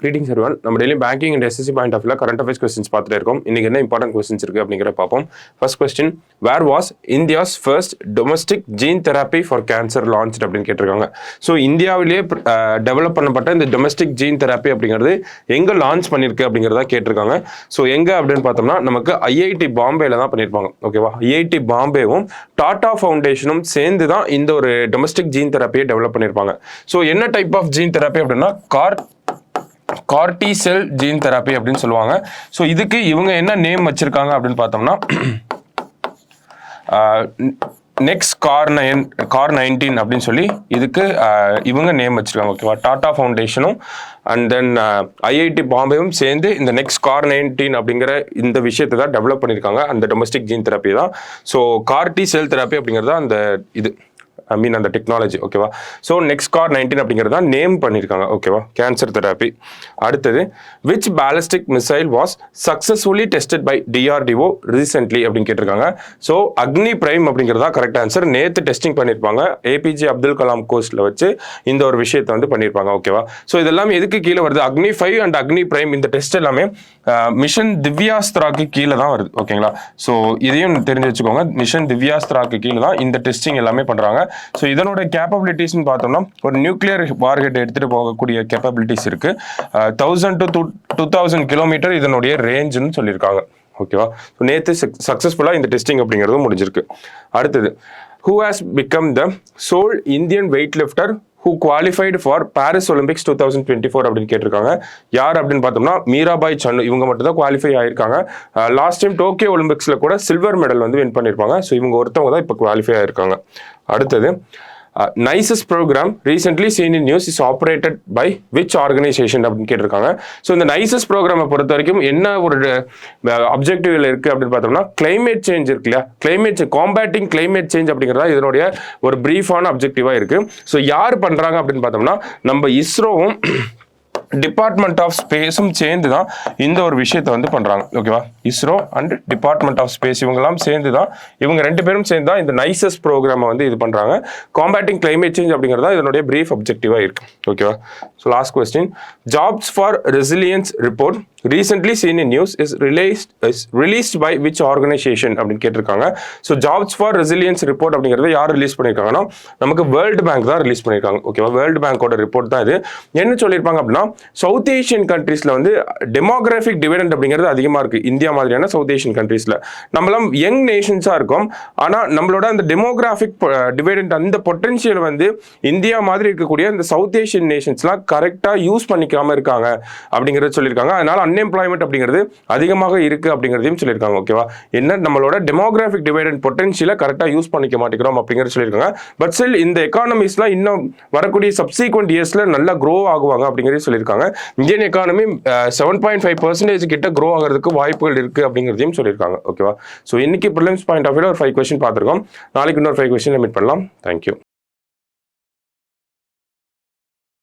Greetings everyone. நம்ம daily banking and SSC point of வியூல current affairs questions பார்த்துட்டே இருக்கோம். இன்னைக்கு என்ன இம்பார்ட்டன்ட் கொஸ்டின்ஸ் இருக்கு அப்படிங்கிற பார்ப்போம். First question, where was India's first domestic gene therapy for cancer launch அப்படின்னு கேட்டிருக்காங்க. ஸோ இந்தியாவிலேயே டெவலப் பண்ணப்பட்ட இந்த டொமஸ்டிக் ஜீன் தெரப்பி அப்படிங்கிறது எங்கே லான்ச் பண்ணியிருக்கு அப்படிங்கிறத கேட்டிருக்காங்க. ஸோ எங்கே அப்படின்னு பார்த்தோம்னா நமக்கு ஐஐடி பாம்பேல தான் பண்ணியிருப்பாங்க. ஓகேவா, ஐஐடி பாம்பேவும் டாடா ஃபவுண்டேஷனும் சேர்ந்து தான் இந்த ஒரு டொமஸ்டிக் ஜீன் தெரப்பியை டெவலப் பண்ணியிருப்பாங்க. ஸோ என்ன டைப் ஆஃப் ஜீன் தெரப்பி அப்படின்னா கார்டி செல் ஜீன் தெரப்பி அப்படின்னு சொல்லுவாங்க. ஸோ இதுக்கு இவங்க என்ன நேம் வச்சிருக்காங்க அப்படின்னு பார்த்தோம்னா நெக்ஸ்ட் கார்-19 அப்படின்னு சொல்லி இதுக்கு இவங்க நேம் வச்சிருக்காங்க. ஓகேவா, டாடா ஃபவுண்டேஷனும் அண்ட் தென் ஐஐடி பாம்பேவும் சேர்ந்து இந்த நெக்ஸ்ட் கார்-19 அப்படிங்கிற இந்த விஷயத்தை தான் டெவலப் பண்ணியிருக்காங்க. அந்த டொமஸ்டிக் ஜீன் தெரப்பி தான். ஸோ கார்டி செல் தெரப்பி அப்படிங்கிறது அந்த இது அந்த டெக்னாலஜி. ஓகேவா, ஸோ நெக்ஸ்ட் கார்-19 அப்படிங்கிறது தான் நேம் பண்ணியிருக்காங்க. ஓகேவா, கேன்சர் தெரப்பி. அடுத்தது, which ballistic missile was successfully tested by DRDO recently அப்படின்னு கேட்டிருக்காங்க. ஸோ அக்னி பிரைம் அப்படிங்கிறதா கரெக்ட் ஆன்சர். நேற்று டெஸ்டிங் பண்ணியிருப்பாங்க ஏபிஜே அப்துல் கலாம் கோஸ்ட்ல வச்சு இந்த ஒரு விஷயத்தை வந்து பண்ணியிருப்பாங்க. ஓகேவா, ஸோ இதெல்லாம் எதுக்கு கீழே வருது? அக்னி 5 அண்ட் அக்னி பிரைம் இந்த டெஸ்ட் எல்லாமே மிஷன் திவ்யாஸ்திராக்கு கீழே தான் வருது. ஓகேங்களா, ஸோ இதையும் தெரிஞ்சு வச்சுக்கோங்க. மிஷன் திவ்யாஸ்திராக்கு கீழே தான் இந்த டெஸ்டிங் எல்லாமே பண்றாங்க. ஸோ இதனோட கேப்பபிலிட்டிஸ்ன்னு பார்த்தோம்னா ஒரு நியூக்ளியர் வார்ஹெட் எடுத்துட்டு போகக்கூடிய கேப்பபிலிட்டிஸ் இருக்கு. 1000 to 2000 கிலோமீட்டர் இதனுடைய ரேஞ்சுன்னு சொல்லியிருக்காங்க. ஓகேவா, ஸோ நேற்று சக்ஸஸ்ஃபுல்லாக இந்த டெஸ்டிங் அப்படிங்கிறதும் முடிஞ்சிருக்கு. அடுத்தது, who has become the sole Indian weightlifter who qualified for Paris Olympics 2024 அப்படின்னு கேட்டிருக்காங்க. யார் அப்படின்னு பார்த்தோம்னா மீராபாய் சன்னு. இவங்க மட்டும் தான் குவாலிஃபை ஆயிருக்காங்க. லாஸ்ட் டைம் டோக்கியோ ஒலிம்பிக்ஸ்ல கூட சில்வர் மெடல் வந்து வின் பண்ணியிருப்பாங்க. ஸோ இவங்க ஒருத்தவங்க தான் இப்போ குவாலிஃபை ஆயிருக்காங்க. அடுத்தது, NICES program recently seen in news is operated by which organization அப்படின்னு கேட்டிருக்காங்க. ஸோ இந்த NICES ப்ரோக்ராமை பொறுத்த வரைக்கும் என்ன ஒரு அப்ஜெக்டிவ்ல இருக்கு அப்படின்னு பார்த்தோம்னா கிளைமேட் சேஞ்ச் இருக்கு இல்லையா, காம்பேட்டிங் கிளைமேட் சேஞ்ச் அப்படிங்கிறதா இதனுடைய ஒரு பிரீஃபான அப்ஜெக்டிவா இருக்கு. ஸோ யார் பண்றாங்க அப்படின்னு பார்த்தோம்னா நம்ம இஸ்ரோவும் டிபார்ட்மெண்ட் ஆஃப் ஸ்பேஸும் சேர்ந்து தான் இந்த ஒரு விஷயத்தை வந்து பண்றாங்க. ஓகேவா, ISRO and department of space இவங்கெல்லாம் சேர்ந்து தான், இவங்க ரெண்டு பேரும் சேர்ந்து தான் இந்த NICES ப்ரோக்ராமை வந்து இது பண்றாங்க. காம்பேட்டிங் கிளைமேட் சேஞ்ச் அப்படிங்கிறதா இதனுடைய பிரீஃப் அப்ஜெக்டிவா இருக்கு. ஓகேவா, so last question, jobs for resilience report recently seen in news is released by which organization அப்படின்னு கேட்டிருக்காங்க. So jobs for resilience report அப்படிங்கிறத யார் ரிலீஸ் பண்ணியிருக்காங்கன்னா நமக்கு வேர்ல்டு பேங்க் தான் ரிலீஸ் பண்ணியிருக்காங்க. ஓகேவா, வேர்ல்டு பேங்கோட ரிப்போர்ட் தான் இது. என்ன சொல்லியிருப்பாங்க அப்படின்னா சவுத் ஏஷியன் கண்ட்ரீஸ்ல வந்து டெமோகிராஃபிக் டிவிடெண்ட் அப்படிங்கிறது அதிகமாக இருக்கு. இந்தியா மாதிரியான சவுத் ஏஷியன் கண்ட்ரீஸ்ல நம்மளாம் யங் நேஷன்ஸாக இருக்கும். ஆனால் நம்மளோட அந்த டெமோகிராஃபிக் டிவிடெண்ட் அந்த பொட்டன்ஷியல் வந்து இந்தியா மாதிரி இருக்கக்கூடிய இந்த சவுத் ஏஷியன் நேஷன்ஸ்லாம் கரெக்டாக யூஸ் பண்ணிக்காம இருக்காங்க அப்படிங்கிறத சொல்லியிருக்காங்க. அதனால அன்எம்ப்ளாய்மெண்ட் அப்படிங்கிறது அதிகமாக இருக்கு அப்படிங்கிறதையும் சொல்லியிருக்காங்க. ஓகேவா, என்ன நம்மளோட டெமோகிராஃபிக் டிவைடெண்ட் பொட்டன்ஷியலை கரெக்டாக யூஸ் பண்ணிக்க மாட்டேங்கிறோம் அப்படிங்கிறது சொல்லியிருக்காங்க. பட் ஸ்டில் இந்த எக்கானமிஸ்லாம் இன்னும் வரக்கூடிய சப்சீக்வெண்ட் இயர்ஸ்ல நல்லா க்ரோ ஆகுவாங்க அப்படிங்கிறதையும் சொல்லியிருக்காங்க. இந்தியன் எக்கானமி 7.5% கிட்ட க்ரோ ஆகிறதுக்கு வாய்ப்புகள் இருக்கு அப்படிங்கிறதையும் சொல்லியிருக்காங்க. ஓகேவா, ஸோ இன்னைக்கு ப்ரிலிம்ஸ் பாயிண்ட் ஆஃப் வியூல ஒரு 5 கொஸ்டின் பார்த்துருக்கோம். நாளைக்கு இன்னொரு 5 கொஸ்டின் மீட் பண்ணலாம். தேங்க்யூ.